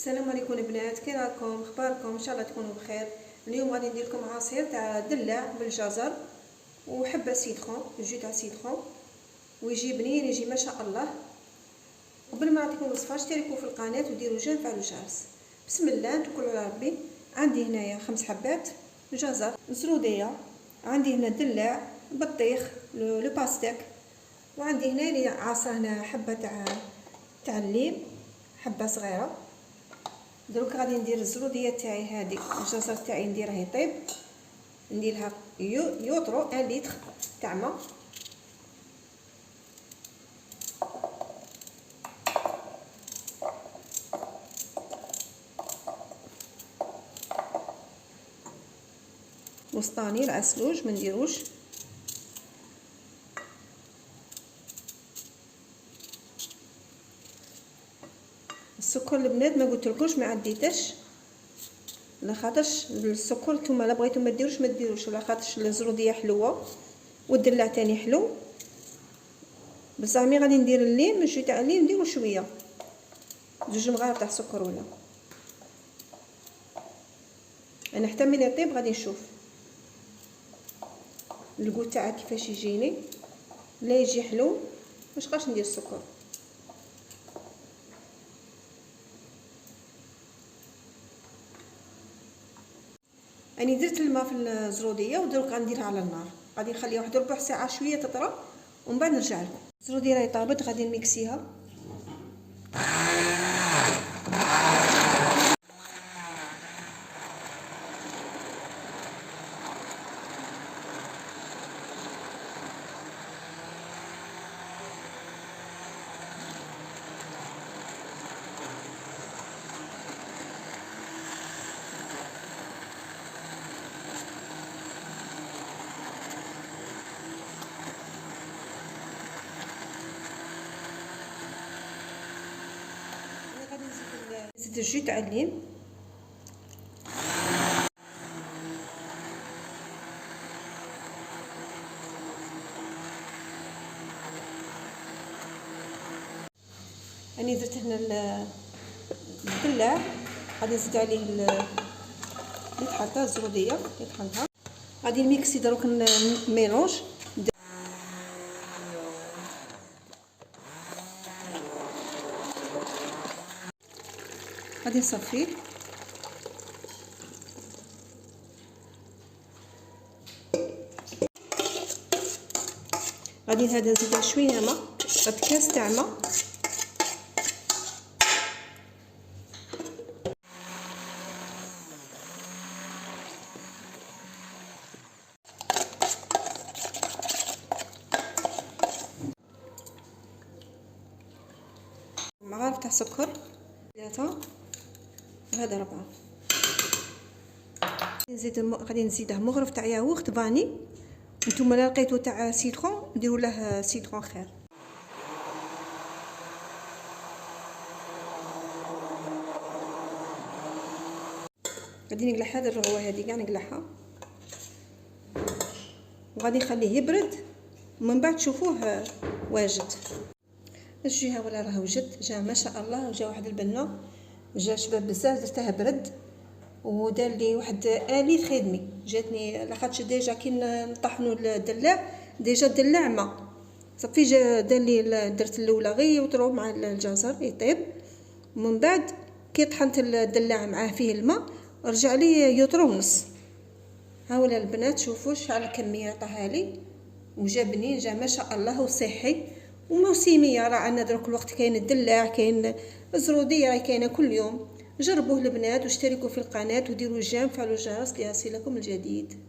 السلام عليكم البنات، كي راكم؟ اخباركم؟ ان شاء الله تكونوا بخير. اليوم غادي ندير لكم عصير تاع دلاع بالجزر وحبه سيترون، جو تاع سيترون، ويجي بنين، يجي ما شاء الله. قبل ما نعطيكم الوصفه اشتركوا في القناه وديروا جيم فعلوا الجرس. بسم الله، نتوكلوا على ربي. عندي هنايا 5 حبات جزر، زروديه، عندي هنا دلاع، بطيخ، لو باستيك، وعندي هنا اللي عاصرنا حبه تاع الليم، حبه صغيره. دروك غادي ندير الزروديه تاعي هذه، الجزر تاعي نديره يطيب، نديرها يوطرو 1 لتر تاع ما. وسطاني العسلوج ما نديروش. السكر البنات ما قلتلكوش ما عديتش، لا خاطرش السكر نتوما لا بغيتو ما ديروش، لا خاطرش الزروديه حلوه والدلاع تاني حلو. بصح مي غادي ندير الليم، جو تاع الليم نديرو شويه، 2 مغارف تاع السكر ولا. انا حتى من يطيب غادي نشوف الكو تاعه كيفاش يجيني. لا يجي حلو واش بقاش ندير السكر. اني درت الماء في الزروديه ودروك غنديرها على النار، غادي نخليها واحد ربع ساعه شويه تطرى ومن بعد نرجع لكم. الزروديه راهي طابت، غادي نميكسيها. نزيد الجو تاع الليم، راني درت هنا الدلاع، غادي نزيد عليه اللي طحنتها الزروديه اللي طحنتها، غادي نميكسي دروك ميلونج. غادي نصفيه، غادي هذا نزيد شويه ماء، هاد كاس تاع ماء. مغارف تاع سكر 3، هذا 4. غادي نزيده مغرف تاع ياغورت فاني. نتوما لا لقيتو تاع سيترون ديروا له سيترون خير. غادي نقلع هذا الرغوه هذه كاع نقلعها، وغادي نخليه يبرد ومن بعد تشوفوه واجد. الجهه ولا راه وجد، جا ما شاء الله، وجا واحد البنه، جا شباب بزاف، درته برد ودار لي واحد الي خدمي جاتني، لاخاطش ديجا كي نطحنوا الدلاع ديجا الدلاع ما صافي، جا دار لي درت الاولى غير يوطرو مع الجزر يطيب، ومن بعد كي طحنت الدلاع معاه فيه الماء رجع لي يوطرو ونص. ها ولا البنات شوفوا شحال الكميه عطاها لي، وجا بنين، جا ما شاء الله وصحي وموسميه. راه عندنا دروك الوقت كاين الدلاع، كاين الزروديه، راهي كاينه كل يوم. جربوه البنات واشتركوا في القناه وديروا جيم فعلوا الجرس ليصلكم الجديد.